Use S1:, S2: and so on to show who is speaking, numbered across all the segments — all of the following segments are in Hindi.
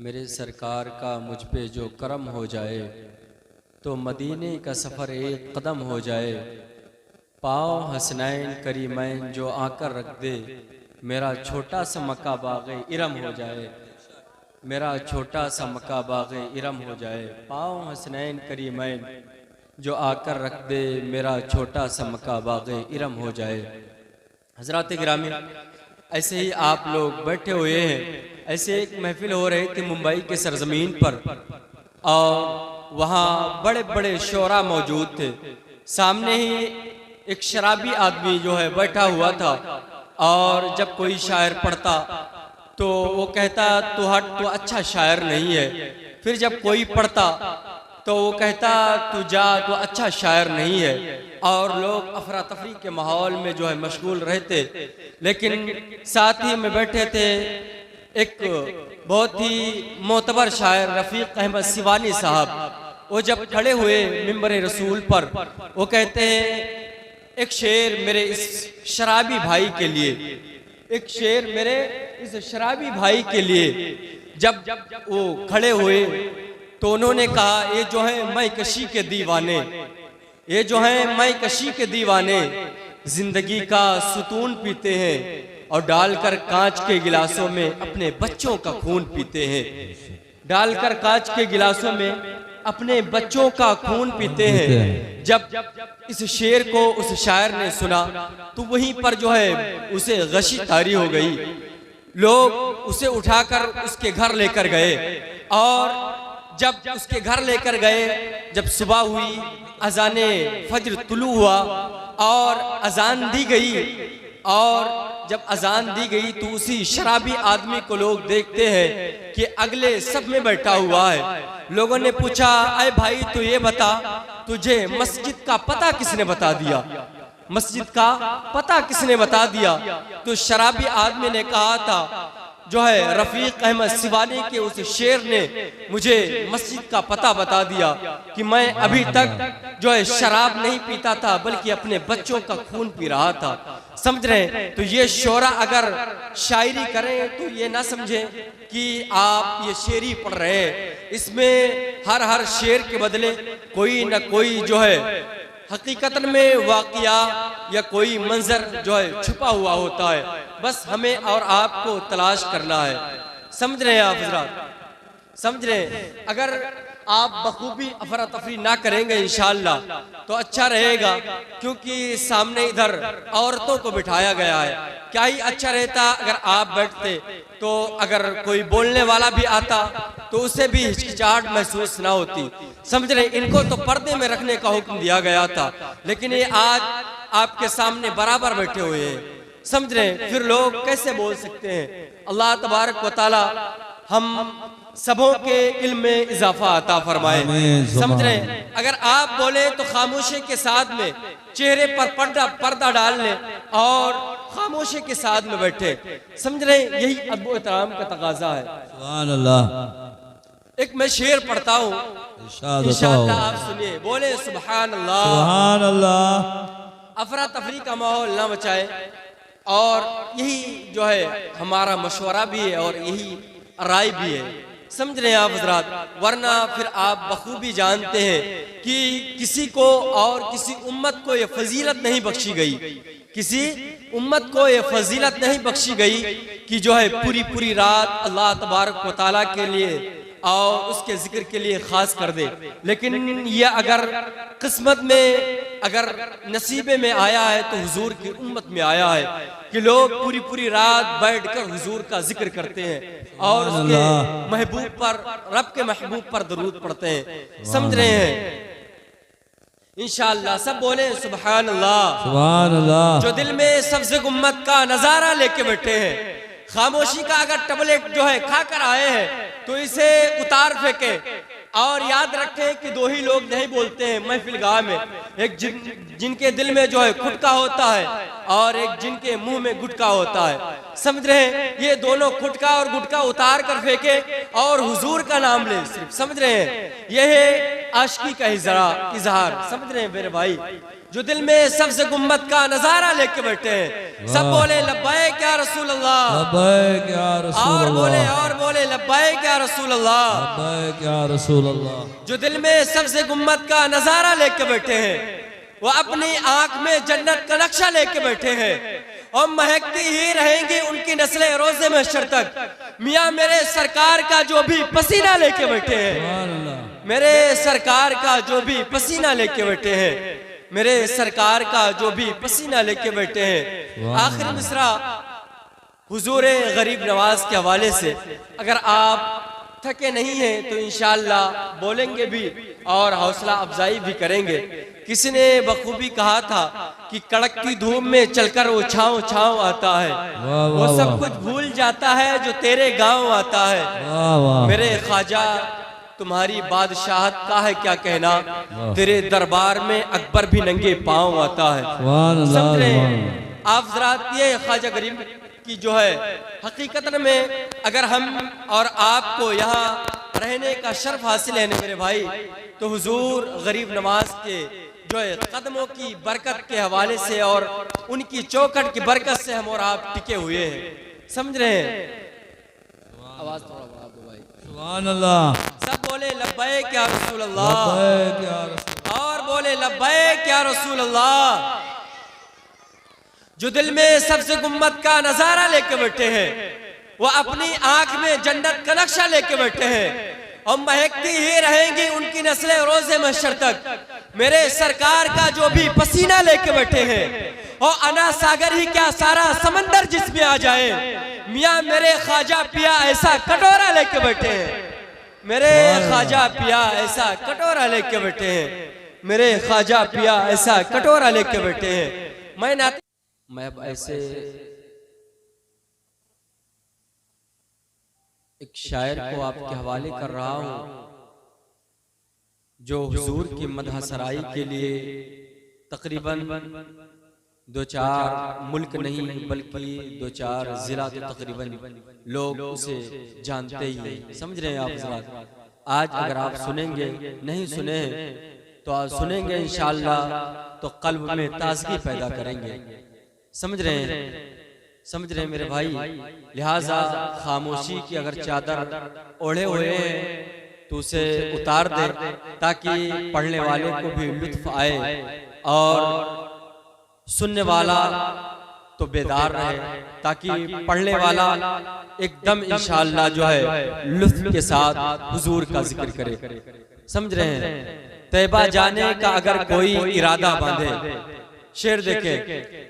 S1: मेरे सरकार का मुझ पे जो करम हो जाए तो मदीने का सफ़र एक कदम हो जाए। पाँव हसनैन करीमैन जो आकर रख दे, मेरा छोटा सा मक्का बाग़े इरम हो जाए। मेरा छोटा सा मक्का बाग़े इरम हो जाए। पाँव हसनैन करीमैन जो आकर रख दे, मेरा छोटा सा मक्का बाग़े इरम हो जाए। हज़रात गिरामी, ऐसे ही आप लोग बैठे हुए हैं। ऐसे एक महफिल हो रही थी मुंबई के सरजमीन पर, और वहाँ बड़े बड़े शोरा मौजूद थे। सामने ही एक शराबी आदमी जो है बैठा हुआ था, और जब कोई शायर पढ़ता तो वो कहता तू हट, तो अच्छा शायर नहीं है। फिर जब कोई पढ़ता तो वो कहता तू जा, तो अच्छा शायर नहीं है। और लोग अफरा तफरी के माहौल में जो है मशगूल रहते। लेकिन साथ ही में बैठे थे एक बहुत ही मोतबर शायर रफ़ीक अहमद सिवानी साहब। वो जब खड़े हुए मिंबर रसूल पर, वो कहते हैं एक शेर मेरे इस शराबी भाई के लिए, एक शेर मेरे इस शराबी भाई के लिए। जब वो खड़े हुए तो उन्होंने कहा ये जो है मैं कशी के दीवाने, ये जो है मैं कशी के दीवाने जिंदगी का सुतून पीते हैं, और डालकर कांच के गिलासों में अपने बच्चों का खून पीते हैं। डालकर कांच के गिलासों में अपने बच्चों का खून पीते हैं। जब इस शेर को उस शायर ने सुना तो वहीं पर जो है उसे गशी तारी हो गई। लोग उसे उठाकर उसके घर लेकर गए, और जब उसके घर लेकर गए, जब सुबह हुई, अजाने फज्र तुलू हुआ और अजान दी गई, और जब अजान दी गई तो उसी शराबी आदमी को लोग देखते हैं कि अगले सब में बैठा हुआ है। लोगों ने पूछा अरे भाई तो ये बता, तुझे मस्जिद का पता किसने बता दिया? मस्जिद का पता किसने बता दिया? तो शराबी आदमी ने कहा था जो है रफ़ीक अहमद सिवानी के उस शेर ने मुझे मस्जिद का पता बता दिया कि मैं अभी तक जो है शराब नहीं पीता था, बल्कि अपने बच्चों का खून पी रहा था। समझ रहे हैं? तो ये शोरा अगर शायरी करें तो ये ना समझे कि आप ये शेरी पढ़ रहे हैं। इसमें हर शेर के बदले कोई न कोई जो है हकीकतन में वाक़िया या कोई मंजर जो है छुपा हुआ होता है। बस हमें और आपको तलाश करना है। समझ रहे हैं आप हज़रात? समझ रहे हैं? अगर आप बखूबी अफरा तफरी ना करेंगे इंशाअल्लाह तो अच्छा रहेगा, क्योंकि सामने इधर औरतों को बिठाया गया है। क्या ही अच्छा रहता अगर आप बैठते, तो अगर कोई बोलने वाला भी आता तो उसे भी हिचकिचाहट महसूस ना होती। समझ रहे? इनको तो पर्दे में रखने का हुक्म दिया गया था, लेकिन ये आज आपके सामने बराबर बैठे हुए हैं। समझ रहे? फिर लोग कैसे बोल सकते हैं? अल्लाह तबारक व तआला हम सबों के इल्म में इजाफा अता फरमाए। समझ रहे? अगर आप बोले तो खामोशी के साथ में चेहरे पर पर्दा डाल लें और खामोशी के साथ में बैठे। समझ रहे? यही अदब एहतराम का तकाजा है।
S2: सुभान अल्लाह।
S1: एक मैं शेर पढ़ता हूँ, इंशाअल्लाह आप सुनिए। बोले सुभान अल्लाह।
S2: सुभान अल्लाह।
S1: अफरा तफरी का माहौल ना मचाए, और यही जो है हमारा मशवरा भी है और यही राय भी है। समझ रहे हैं आप हज़रात? वरना फिर आप बखूबी जानते हैं कि किसी को और किसी उम्मत को ये फजीलत नहीं बख्शी गई, किसी उम्मत को ये फजीलत नहीं बख्शी गई कि जो है पूरी पूरी रात अल्लाह तबारक व तआला के लिए और उसके जिक्र के लिए खास कर दे। लेकिन ये अगर किस्मत में, अगर नसीबे में आया है तो हुजूर की उम्मत में आया है कि लोग पूरी पूरी रात बैठकर हुजूर का जिक्र करते हैं और उसके महबूब पर, रब के महबूब पर दरूद पढ़ते हैं। समझ रहे हैं? इंशाअल्लाह सब बोले सुभान अल्लाह। सुभान अल्लाह। जो दिल में सबसे उम्मत का नजारा लेके बैठे हैं, खामोशी का अगर टबलेट जो है खाकर आए हैं तो इसे उतार फेंके, और याद रखें कि दो ही लोग नहीं बोलते हैं महफिल गाह में, एक जिनके दिल में जो है खुटका होता है और एक जिनके मुंह में गुटका होता है। समझ रहे हैं? ये दोनों खुटका और गुटका उतार कर फेंके और हुजूर का नाम ले सिर्फ। समझ रहे हैं? यह है आशिकी का इजहार। समझ रहे हैं मेरे भाई? जो दिल में सबसे गुम्बद का नजारा लेके बैठे हैं। सब बोले लब्बैक या रसूल अल्लाह,
S2: लब्बैक या रसूल अल्लाह,
S1: और बोले लब्बैक या रसूल अल्लाह,
S2: लब्बैक या रसूल अल्लाह।
S1: जो दिल में सबसे गुम्बद का नजारा लेके बैठे हैं, वो अपनी आंख में जन्नत का नक्शा लेके बैठे हैं और महकती ही रहेंगी उनकी नस्लें रोज़े महशर तक। मियाँ मेरे सरकार का जो भी पसीना लेके बैठे हैं, मेरे सरकार का जो भी पसीना लेके बैठे हैं, मेरे सरकार का जो भी पसीना लेके बैठे हैं। आखिरी मिसरा हुजूर गरीब नवाज के हवाले से अगर आप थके नहीं हैं तो इंशाअल्लाह बोलेंगे भी और हौसला अफजाई भी करेंगे। किसी ने बखूबी कहा था कि कड़कती धूप में चलकर वो छाँव छाँव आता है, वो सब कुछ भूल जाता है जो तेरे गांव आता है। मेरे ख्वाजा तुम्हारी बादशाहत का है क्या कहना, तेरे दरबार में अकबर भी नंगे पांव आता है। समझ रहे हैं आप ज़रात, ये ख्वाजा गरीब की जो है हकीकत में अगर हम और आपको यहाँ रहने का शर्फ हासिल है मेरे भाई, तो हुजूर गरीब नवाज के जो है कदमों की बरकत के हवाले से और उनकी चौखट की बरकत से हम और आप टिके हुए हैं। समझ रहे हैं? आवाज थोड़ा बढ़ा दो भाई।
S2: सुभान अल्लाह।
S1: सब बोले लब्बैक या रसूल अल्लाह,
S2: लब्बैक या रसूल,
S1: और बोले लब्बैक या रसूल अल्लाह। जो दिल में सबसे गुम्बद का नजारा लेके बैठे हैं, वो अपनी आंख में जन्नत का नक्शा लेके बैठे हैं और महकती ही रहेंगी उनकी नस्लें रोज़े महशर तक। मेरे सरकार का जो भी पसीना लेके बैठे हैं, और अना सागर ही क्या सारा समंदर जिसमें आ जाए, मियाँ मेरे ख्वाजा पिया ऐसा कटोरा लेके बैठे हैं। मेरे ख्वाजा पिया ऐसा कटोरा लेके बैठे हैं, मेरे ख्वाजा पिया ऐसा कटोरा लेके बैठे हैं। मैं अब ऐसे एक शायर को आपके हवाले कर रहा हूं जो हुजूर की मदह सराई के लिए तकरीबन 2-4 मुल्क नहीं बल्कि 2-4 जिला तो तकरीबन लोग उसे जानते ही हैं। समझ रहे हैं आप ज़रा? आज अगर आप सुनेंगे, नहीं सुने तो आज सुनेंगे इंशाअल्लाह तो कल्ब में ताजगी पैदा करेंगे। समझ रहे हैं? समझ रहे हैं मेरे भाई? लिहाजा खामोशी की अगर चादर ओढ़े हुए हैं तो उसे उतार दे ताकि पढ़ने वाले को भी लुत्फ आए और सुनने वाला तो बेदार रहे, ताकि पढ़ने वाला एकदम इंशाअल्लाह जो है लुत्फ के साथ हुजूर का जिक्र करे। समझ रहे हैं? तैबा जाने का अगर कोई इरादा बांधे, शेर देखे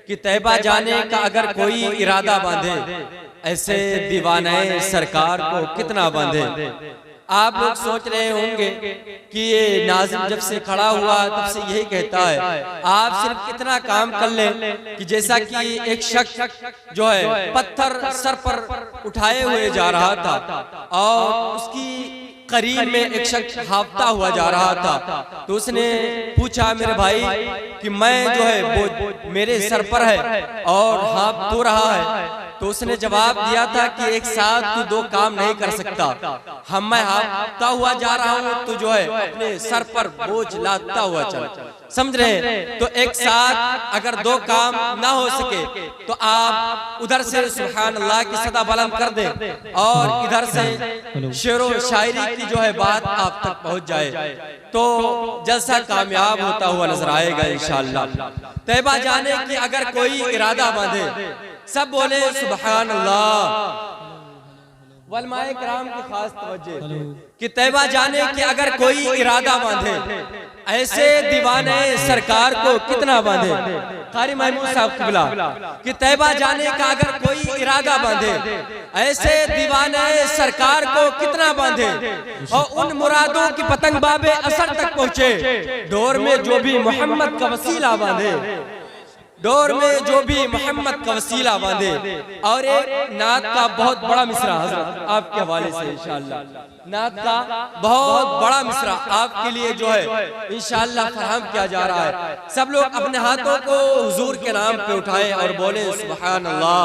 S1: कि तैबा जाने का अगर कोई इरादा बांधे, ऐसे दीवाने सरकार को कितना बांधे। आप लोग सोच रहे होंगे कि ये नाज़िम जब से खड़ा हुआ तब से यही कहता है, आप सिर्फ कितना काम कर लें कि जैसा कि एक शख्स जो है पत्थर सर पर उठाए हुए जा रहा था और उसकी करीब में एक शख्स हाफता हुआ जा रहा था, तो उसने पूछा मेरे भाई कि मैं जो है वो मेरे सर पर है और हाफ तो रहा है, तो उसने जवाब दिया था कि एक साथ तू 2 काम नहीं कर सकता। मैं हाफता हुआ जा रहा हूँ तो जो है अपने सर पर बोझ लादता हुआ चल। समझ रहे हैं? तो एक साथ अगर 2 काम ना हो सके तो आप उधर से सुभान अल्लाह की सदा बुलंद कर दें और इधर से शेरो शायरी की जो है बात आप तक पहुंच जाए, तो जलसा कामयाब होता हुआ नजर आएगा इंशाअल्लाह। तैबा जाने की अगर कोई इरादा बांधे, सब बोले सुभान अल्लाह। वलमाए किराम की खास तवज्जो कि तैबा जाने की अगर कोई इरादा बांधे, ऐसे दीवाने सरकार को कितना बांधे। कारी महमूद साहब किबला कि तैबा जाने का अगर कोई इरादा बांधे, ऐसे दीवाने सरकार को कितना बांधे और उन मुरादों की पतंग बाबे असर तक पहुँचे। डोर में जो भी मोहम्मद का वसीला बांधे, डोर में जो भी मोहम्मद का वसीला बांधे। और एक नात का बहुत बड़ा मिसरा हजरत आपके हवाले से इंशाअल्लाह, नात का बहुत बड़ा मिसरा आपके लिए जो है इंशाअल्लाह फराहम किया जा रहा है। सब लोग अपने हाथों को हुजूर के नाम पे उठाएं और बोले सुभान अल्लाह।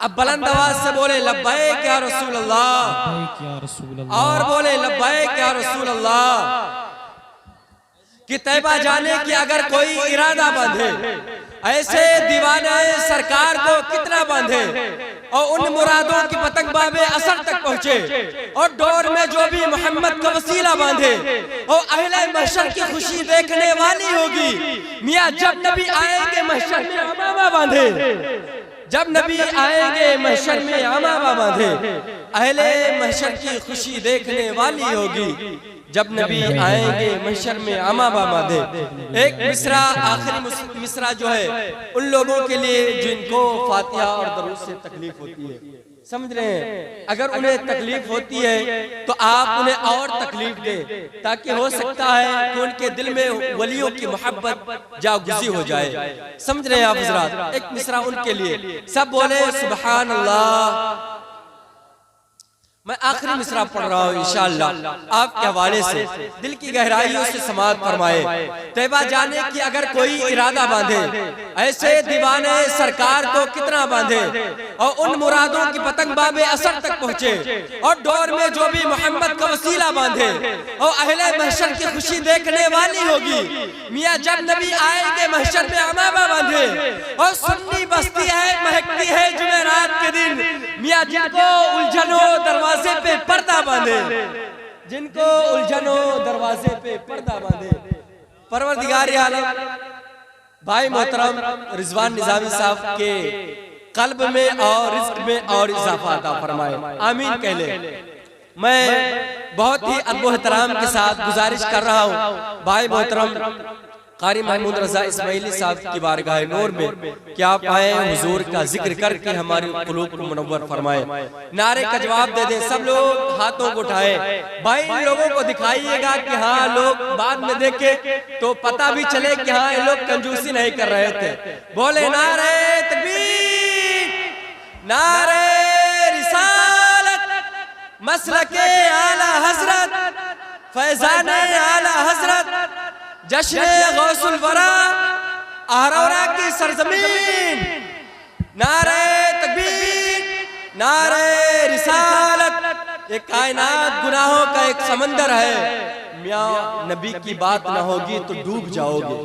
S1: अब बुलंद आवाज से बोले लब्बैक या रसूल अल्लाह, और बोले लब्बैक या रसूल अल्लाह। कि तैबा जाने की अगर कोई इरादा बांधे, ऐसे दीवाने सरकार को कितना बांधे और उन मुरादों की पतंगबाबे असर तक पहुंचे और डोर में जो भी मोहम्मद का वसीला बांधे और अहले महशर की खुशी देखने वाली होगी। मियां जब नबी आएंगे महशर में अमामा बांधे, जब नबी आएंगे महशर में अमामा बांधे, अहले महशर की खुशी देखने वाली होगी। जब नबी आएंगे महशर में अमामा बांधे। एक मिसरा, आखिरी मिसरा जो है उन लोगों के लिए जिनको फातिहा और दरूद से तकलीफ होती है, समझ रहे हैं? अगर उन्हें तकलीफ होती है तो आप उन्हें और तकलीफ दें, ताकि हो सकता है कि उनके दिल में वलियों की मोहब्बत जागुज़ी हो जाए। समझ रहे हैं आप हज़रात? एक मिसरा उनके लिए, सब बोले सुभान अल्लाह। मैं आखिरी मिसरा पढ़ रहा हूँ इंशाअल्लाह आपके हवाले से, दिल की गहराइयों से समाअत फरमाए। तैबा जाने की अगर कोई इरादा बांधे, ऐसे दीवाने सरकार को कितना बांधे और उन मुरादों की पतंगबाबे असर तक पहुंचे और डोर में जो भी मोहम्मद का वसीला बांधे और अहले महशर की खुशी देखने वाली होगी। मियां जब नबी आएंगे महशर में अमामा बांधे और सुन्नी बस्ती है, महकती है जुमेरात के दिन। मियां जिनको उलझनों दरवाजे पे पर्दा बांधे, जिनको उलझनों दरवाजे पे पर्दा बांधे, परवरदिगार आलम भाई मोहतरम रिजवान निजामी साहब के कल्ब में और रिज़्क़ में और इजाफा अता फरमाए, आमीन कह ले। मैं बहुत ही अदब एहतराम के साथ गुजारिश कर रहा हूँ भाई मोहतरम कारी महमूद रजा इस्माइली साहब की बारगाह नूर में कि आप आए हुजूर का जिक्र करके हमारे कुलूब को मुनव्वर फरमाए। नारे का जवाब दे दें, सब लोग हाथों को उठाए। भाई इन लोगों को दिखाइएगा कि हाँ लोग बाद में देखे तो पता भी चले कि हाँ ये लोग कंजूसी नहीं कर रहे थे। बोले नारे तकबीर, नारे रिसालत, मसलके आला हजरत, फैजाने आला हजरत, जश्न गौसुल वरा, आहरौरा की सरजमीन। नारे तकबीर, नारे रिसालत। एक कायनात गुनाहों का एक समंदर है, मियां नबी की बात ना होगी तो डूब जाओगे।